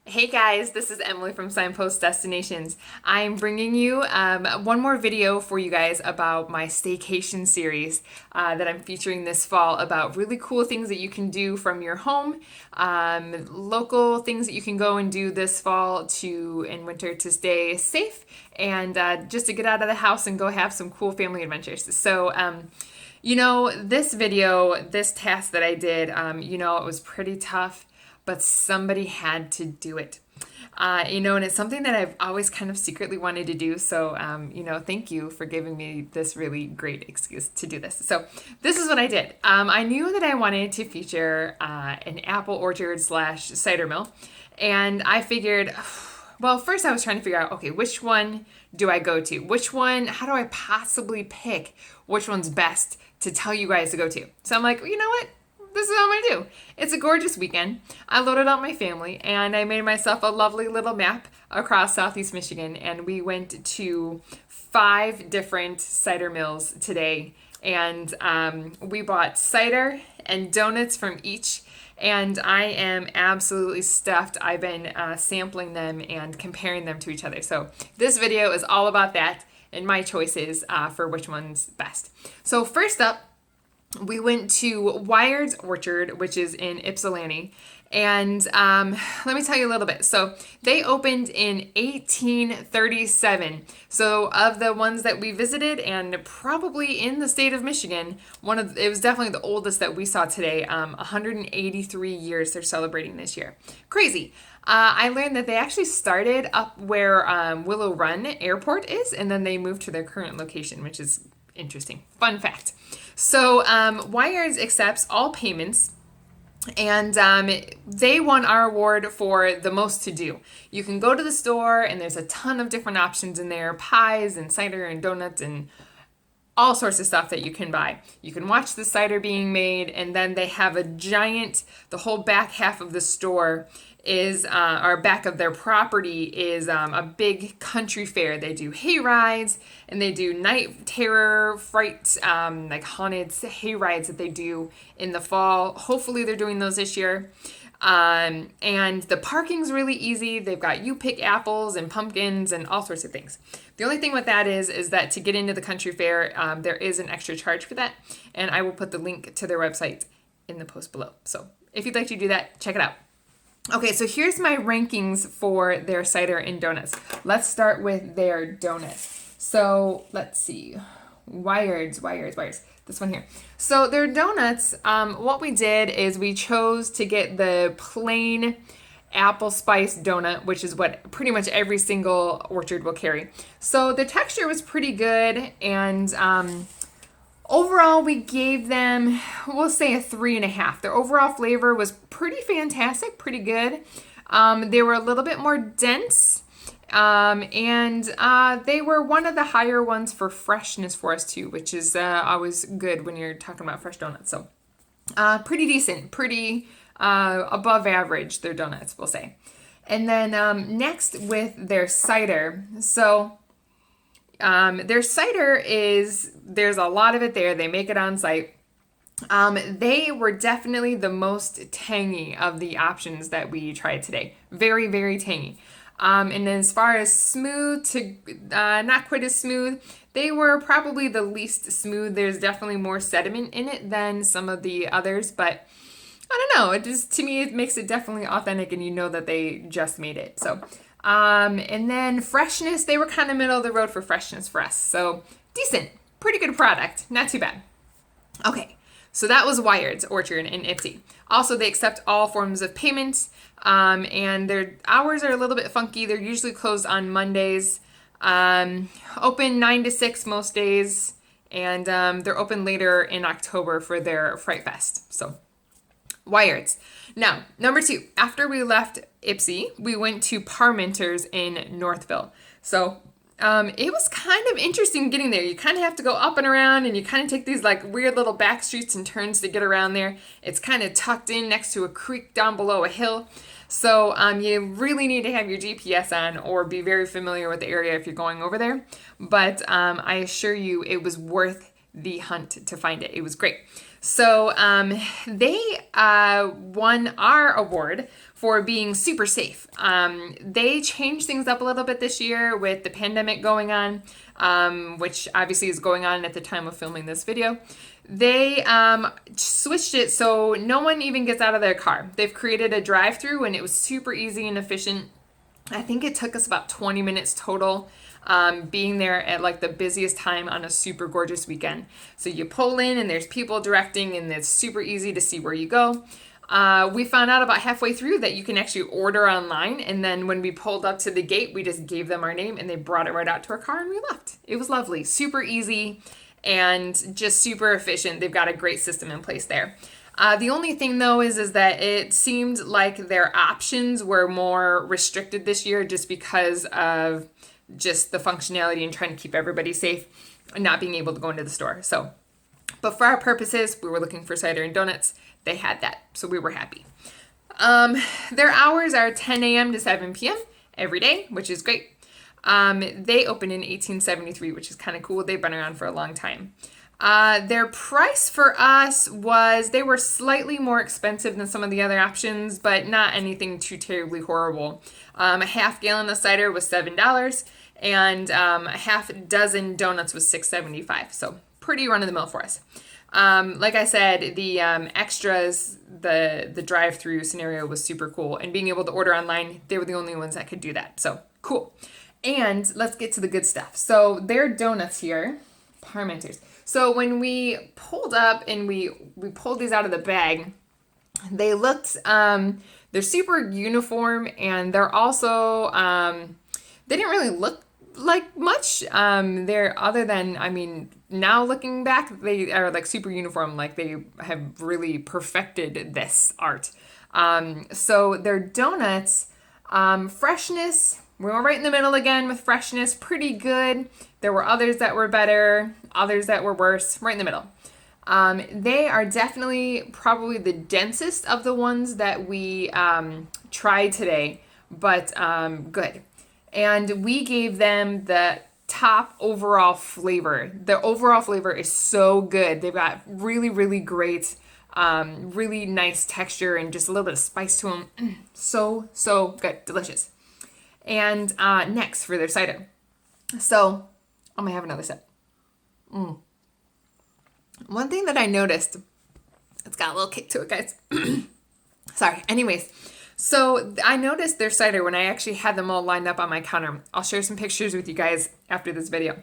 Hey guys, this is Emily from Signpost Destinations. I'm bringing you one more video for you guys about my staycation series that I'm featuring this fall about really cool things that you can do from your home, local things that you can go and do this fall to in winter to stay safe and just to get out of the house and go have some cool family adventures. This video, this task that I did, it was pretty tough, but somebody had to do it. And it's something that I've always kind of secretly wanted to do. So, thank you for giving me this really great excuse to do this. So, this is what I did. I knew that I wanted to feature an apple orchard slash cider mill. And I figured, well, first I was trying to figure out, okay, which one do I go to? How do I possibly pick which one's best to tell you guys to go to? So I'm like, well, you know what? This is what I'm gonna do. It's a gorgeous weekend. I loaded up my family and I made myself a lovely little map across Southeast Michigan, and we went to 5 different cider mills today, and we bought cider and donuts from each, and I am absolutely stuffed. I've been sampling them and comparing them to each other. So this video is all about that and my choices for which one's best. So first up, we went to WIARDS Orchard, which is in Ypsilanti. And let me tell you a little bit. So they opened in 1837. So of the ones that we visited, and probably in the state of Michigan, it was definitely the oldest that we saw today. 183 years they're celebrating this year. Crazy. I learned that they actually started up where Willow Run Airport is, and then they moved to their current location, which is interesting. Fun fact. So WIARDS accepts all payments, and they won our award for the most to do. You can go to the store and there's a ton of different options in there, pies and cider and donuts and all sorts of stuff that you can buy. You can watch the cider being made, and then they have the whole back half of the store is, or back of their property is a big country fair. They do hay rides and they do night terror fright, like haunted hay rides that they do in the fall. Hopefully they're doing those this year. And the parking's really easy. They've got you pick apples and pumpkins and all sorts of things. The only thing with that is that to get into the country fair, there is an extra charge for that. And I will put the link to their website in the post below. So if you'd like to do that, check it out. Okay, so here's my rankings for their cider and donuts. Let's start with their donuts. So let's see. WIARDS. This one here. So their donuts, what we did is we chose to get the plain apple spice donut, which is what pretty much every single orchard will carry. So the texture was pretty good, and overall we gave them, we'll say, a 3.5. Their overall flavor was pretty fantastic, pretty good. They were a little bit more dense. And they were one of the higher ones for freshness for us too, which is always good when you're talking about fresh donuts. So pretty decent, pretty above average, their donuts, we'll say. And then next with their cider. So their cider there's a lot of it there. They make it on site. They were definitely the most tangy of the options that we tried today. Very, very tangy. And then as far as smooth to not quite as smooth, they were probably the least smooth. There's definitely more sediment in it than some of the others, but I don't know. It just, to me, it makes it definitely authentic, and you know that they just made it. So, and then freshness, they were kind of middle of the road for freshness for us. So decent, pretty good product, not too bad. Okay. So that was WIARDS Orchard in Ypsi. Also, they accept all forms of payments, and their hours are a little bit funky. They're usually closed on Mondays, open 9 to 6 most days, and they're open later in October for their Fright Fest. So, WIARDS. Now, number 2, after we left Ypsi, we went to PARMENTERS in Northville. So, it was kind of interesting getting there. You kind of have to go up and around, and you kind of take these like weird little back streets and turns to get around there. It's kind of tucked in next to a creek down below a hill. So you really need to have your GPS on or be very familiar with the area if you're going over there. But I assure you it was worth the hunt to find it. It was great. So they won our award for being super safe. They changed things up a little bit this year with the pandemic going on, which obviously is going on at the time of filming this video. They switched it so no one even gets out of their car. They've created a drive-through, and it was super easy and efficient. I think it took us about 20 minutes total, being there at like the busiest time on a super gorgeous weekend. So you pull in and there's people directing, and it's super easy to see where you go. We found out about halfway through that you can actually order online, and then when we pulled up to the gate, we just gave them our name and they brought it right out to our car and we left. It was lovely, super easy, and just super efficient. They've got a great system in place there. The only thing though is that it seemed like their options were more restricted this year just because of just the functionality and trying to keep everybody safe and not being able to go into the store. So, but for our purposes, we were looking for cider and donuts. They had that, so we were happy. Their hours are 10 a.m. to 7 p.m. every day, which is great. They opened in 1873, which is kind of cool. They've been around for a long time. Their price for us was, they were slightly more expensive than some of the other options, but not anything too terribly horrible. A half gallon of cider was $7, and a half dozen donuts was $6.75. So pretty run of the mill for us. Like I said, the extras, the drive-through scenario was super cool, and being able to order online, they were the only ones that could do that. So cool. And let's get to the good stuff. So their donuts here, Parmenters. So when we pulled up and we pulled these out of the bag, they looked, they're super uniform, and they're also, they didn't really look like much. They're, other than, I mean, now looking back, they are like super uniform, like they have really perfected this art. So their donuts, freshness, we were right in the middle again with freshness, pretty good. There were others that were better, others that were worse, right in the middle. They are definitely probably the densest of the ones that we tried today, but good. And we gave them the top overall flavor. The overall flavor is so good. They've got really, really great, really nice texture and just a little bit of spice to them. So good, delicious. And next for their cider. So I'm gonna have another sip. One thing that I noticed, it's got a little kick to it, guys. Sorry. Anyways, so I noticed their cider when I actually had them all lined up on my counter. I'll share some pictures with you guys after this video.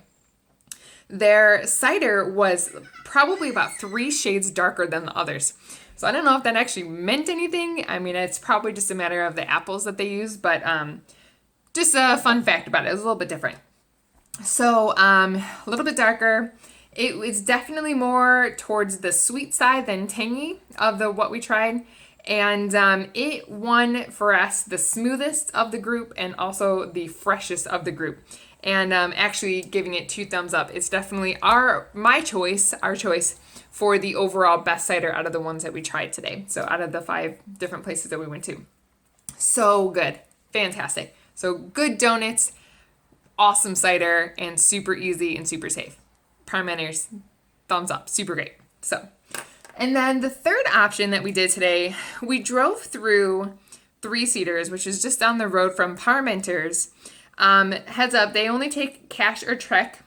Their cider was probably about 3 shades darker than the others. So I don't know if that actually meant anything. I mean, it's probably just a matter of the apples that they use, but just a fun fact about it. It was a little bit different. So a little bit darker. It was definitely more towards the sweet side than tangy of what we tried. And it won for us the smoothest of the group and also the freshest of the group. And actually giving it 2 thumbs up. It's definitely our choice for the overall best cider out of the ones that we tried today. So out of the 5 different places that we went to. So good. Fantastic. So good donuts, awesome cider, and super easy and super safe. Parmenters, thumbs up, super great. So, and then the third option that we did today, we drove through 3 CEDARS, which is just down the road from Parmenters. Heads up, they only take cash or trek.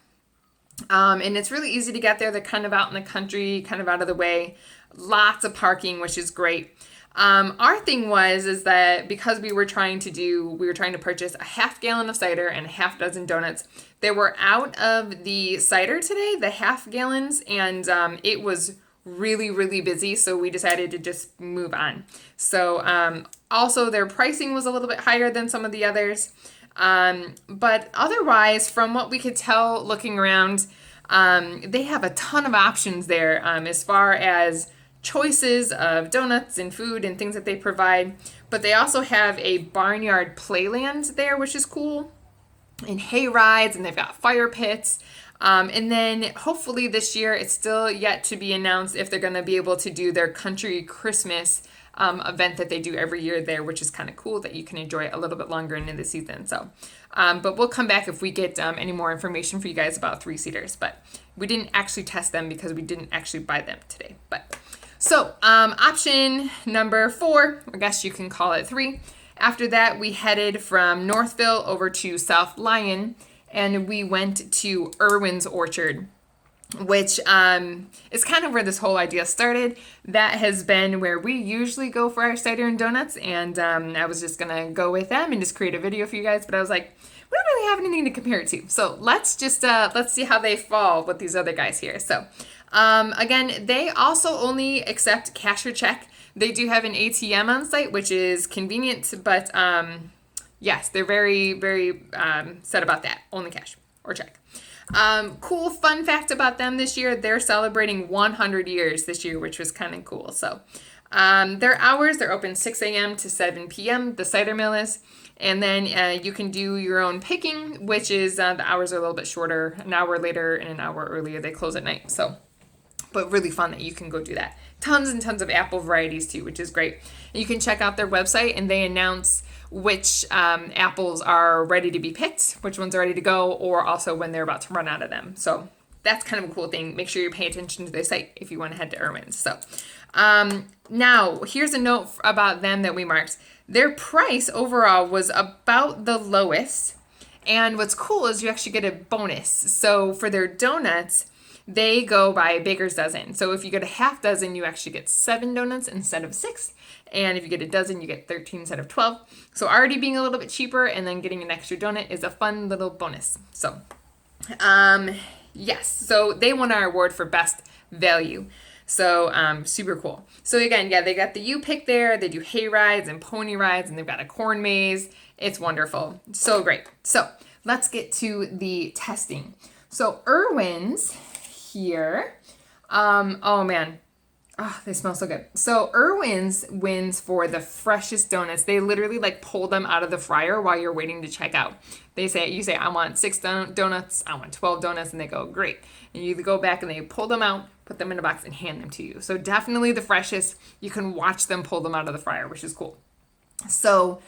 And it's really easy to get there. They're kind of out in the country, kind of out of the way. Lots of parking, which is great. Our thing is that because we were trying to purchase a half gallon of cider and a half dozen donuts. They were out of the cider today, the half gallons, and it was really, really busy. So we decided to just move on. So also their pricing was a little bit higher than some of the others. But otherwise, from what we could tell looking around, they have a ton of options there as far as choices of donuts and food and things that they provide. But they also have a barnyard playland there, which is cool, and hay rides, and they've got fire pits. And then hopefully this year, it's still yet to be announced if they're going to be able to do their country Christmas event that they do every year there, which is kind of cool that you can enjoy it a little bit longer into the season. So, but we'll come back if we get any more information for you guys about 3 CEDARS. But we didn't actually test them because we didn't actually buy them today. But so option number 4, I guess you can call it 3. After that, we headed from Northville over to South Lyon, and we went to ERWINS Orchard, which is kind of where this whole idea started. That has been where we usually go for our cider and donuts, and I was just gonna go with them and just create a video for you guys, but I was like, we don't really have anything to compare it to, so let's just let's see how they fall with these other guys here. So again, they also only accept cash or check. They do have an ATM on site, which is convenient, but yes, they're very, very set about that. Only cash or check. Cool fun fact about them this year, they're celebrating 100 years this year, which was kind of cool. So their hours, they're open 6 a.m. to 7 p.m., the cider mill is. And then you can do your own picking, which is the hours are a little bit shorter, an hour later and an hour earlier. They close at night. So, but really fun that you can go do that. Tons and tons of apple varieties too, which is great. And you can check out their website, and they announce which apples are ready to be picked, which ones are ready to go, or also when they're about to run out of them. So that's kind of a cool thing. Make sure you pay attention to their site if you want to head to ERWINS. So now here's a note about them that we marked. Their price overall was about the lowest. And what's cool is you actually get a bonus. So for their donuts, they go by baker's dozen. So if you get a half dozen, you actually get 7 donuts instead of 6. And if you get a dozen, you get 13 instead of 12. So already being a little bit cheaper and then getting an extra donut is a fun little bonus. So, yes. So they won our award for best value. So, super cool. So again, yeah, they got the U-Pick there. They do hay rides and pony rides, and they've got a corn maze. It's wonderful. So great. So let's get to the testing. So ERWINS here. Oh man. Oh, they smell so good. So ERWINS wins for the freshest donuts. They literally like pull them out of the fryer while you're waiting to check out. You say, I want 6 donuts, I want 12 donuts, and they go, great. And you go back and they pull them out, put them in a box, and hand them to you. So definitely the freshest. You can watch them pull them out of the fryer, which is cool. So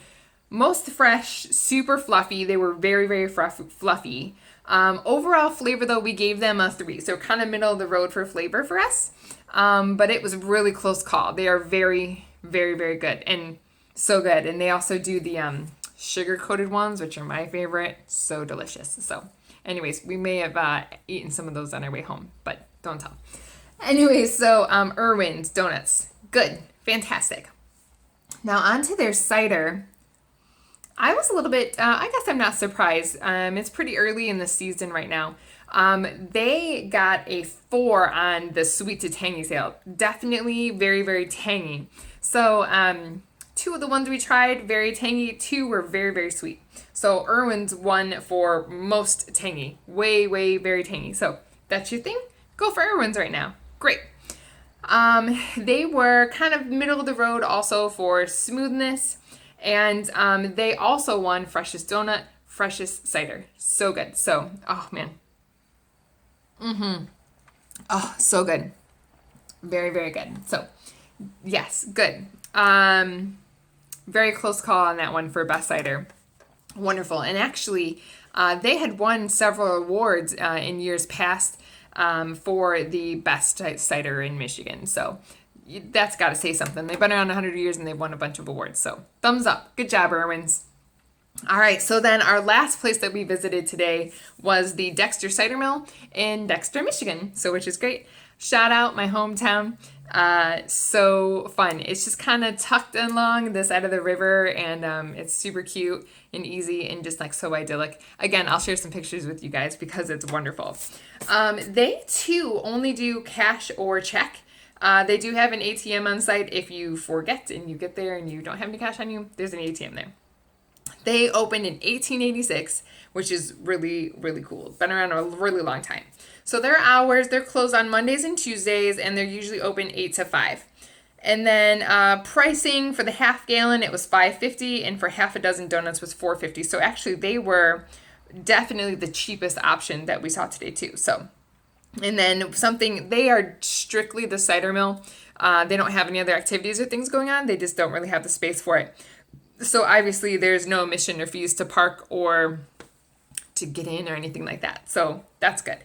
most fresh, super fluffy. They were very, very fluffy. Overall flavor, though, we gave them a 3. So kind of middle of the road for flavor for us. But it was a really close call. They are very, very, very good and so good. And they also do the sugar-coated ones, which are my favorite. So delicious. So anyways, we may have eaten some of those on our way home, but don't tell. Anyways, so ERWINS donuts. Good. Fantastic. Now on to their cider. I was a little bit, I guess I'm not surprised. It's pretty early in the season right now. They got a 4 on the sweet to tangy scale. Definitely very, very tangy. So 2 of the ones we tried, very tangy. 2 were very, very sweet. So ERWINS won for most tangy. Way, way, very tangy. So that's your thing? Go for ERWINS right now. Great. They were kind of middle of the road also for smoothness. And they also won freshest donut, freshest cider. So good. So, oh man. Oh, so good. Very, very good. So, yes, good. Very close call on that one for best cider. Wonderful. And actually, they had won several awards in years past for the best cider in Michigan. So, that's got to say something. They've been around 100 years and they've won a bunch of awards. So, thumbs up. Good job, ERWINS. All right, so then our last place that we visited today was the DEXTER Cider Mill in Dexter, Michigan, so which is great. Shout out my hometown. So fun. It's just kind of tucked along the side of the river, and it's super cute and easy and just like so idyllic. Again, I'll share some pictures with you guys because it's wonderful. They too only do cash or check. They do have an ATM on site. If you forget and you get there and you don't have any cash on you, there's an ATM there. They opened in 1886, which is really, really cool. Been around a really long time. So their hours, they're closed on Mondays and Tuesdays, and they're usually open 8 to 5. And then pricing for the half gallon, it was $5.50, and for half a dozen donuts was $4.50. So actually they were definitely the cheapest option that we saw today too. So, and then something, they are strictly the cider mill. They don't have any other activities or things going on. They just don't really have the space for it. So obviously there's no admission or fees to park or to get in or anything like that. So that's good.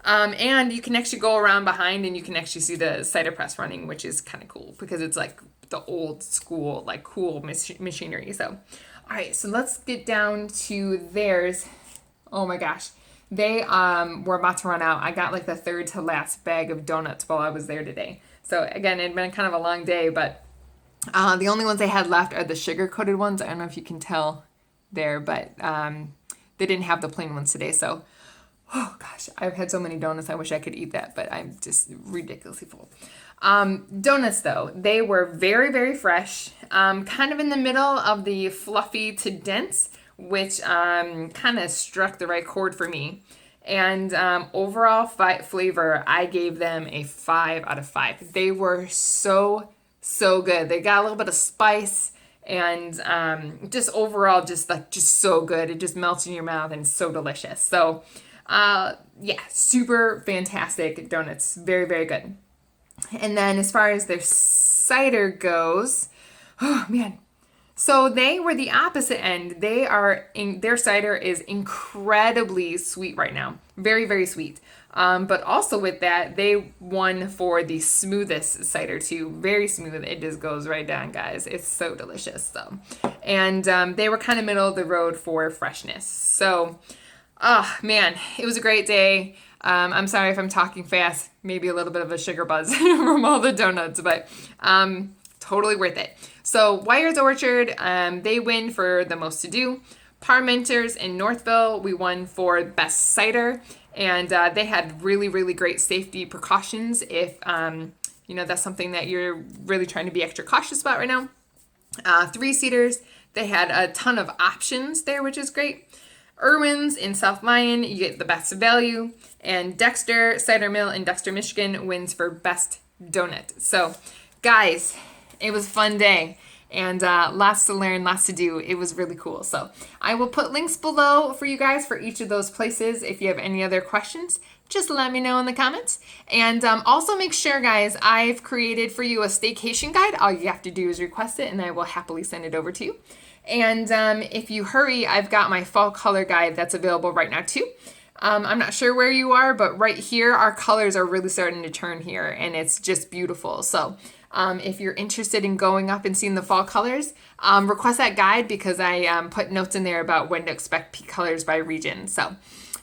And you can actually go around behind and you can actually see the cider press running, which is kind of cool because it's like the old school, like cool machinery. So, all right, so let's get down to theirs. Oh my gosh. They were about to run out. I got like the third to last bag of donuts while I was there today. So again, it had been kind of a long day, but the only ones they had left are the sugar-coated ones. I don't know if you can tell there, but they didn't have the plain ones today. So, oh gosh, I've had so many donuts. I wish I could eat that, but I'm just ridiculously full. Donuts, though, they were very, very fresh, kind of in the middle of the fluffy to dense, which kind of struck the right chord for me. And overall flavor, I gave them a 5 out of 5. They were so good. They got a little bit of spice and just overall just so good. It just melts in your mouth and so delicious. So yeah, super fantastic donuts. Very, very good. And then as far as their cider goes, oh man. So they were the opposite end. Their cider is incredibly sweet right now. Very, very sweet. But also with that, they won for the smoothest cider too. Very smooth. It just goes right down, guys. It's so delicious. So, and they were kind of middle of the road for freshness. So, oh man, it was a great day. I'm sorry if I'm talking fast. Maybe a little bit of a sugar buzz from all the donuts, but totally worth it. So WIARDS Orchard, they win for the most to do. PARMENTERS in Northville, we won for best cider, and they had really, really great safety precautions if that's something that you're really trying to be extra cautious about right now. 3 CEDARS, they had a ton of options there, which is great. ERWINS in South Lyon, you get the best value, and DEXTER Cider Mill in Dexter, Michigan wins for best donut. So, guys, it was a fun day and lots to learn, lots to do. It was really cool. So I will put links below for you guys for each of those places. If you have any other questions, just let me know in the comments. And also make sure, guys, I've created for you a staycation guide. All you have to do is request it and I will happily send it over to you. And if you hurry, I've got my fall color guide that's available right now too. I'm not sure where you are, but right here, our colors are really starting to turn here and it's just beautiful. So if you're interested in going up and seeing the fall colors, request that guide because I put notes in there about when to expect peak colors by region. So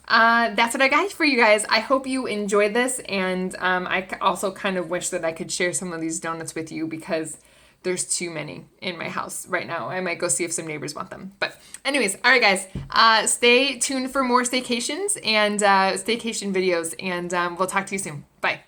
that's what I got for you guys. I hope you enjoyed this, and I also kind of wish that I could share some of these donuts with you because there's too many in my house right now. I might go see if some neighbors want them. But anyways, all right, guys, stay tuned for more staycations and staycation videos, and we'll talk to you soon. Bye.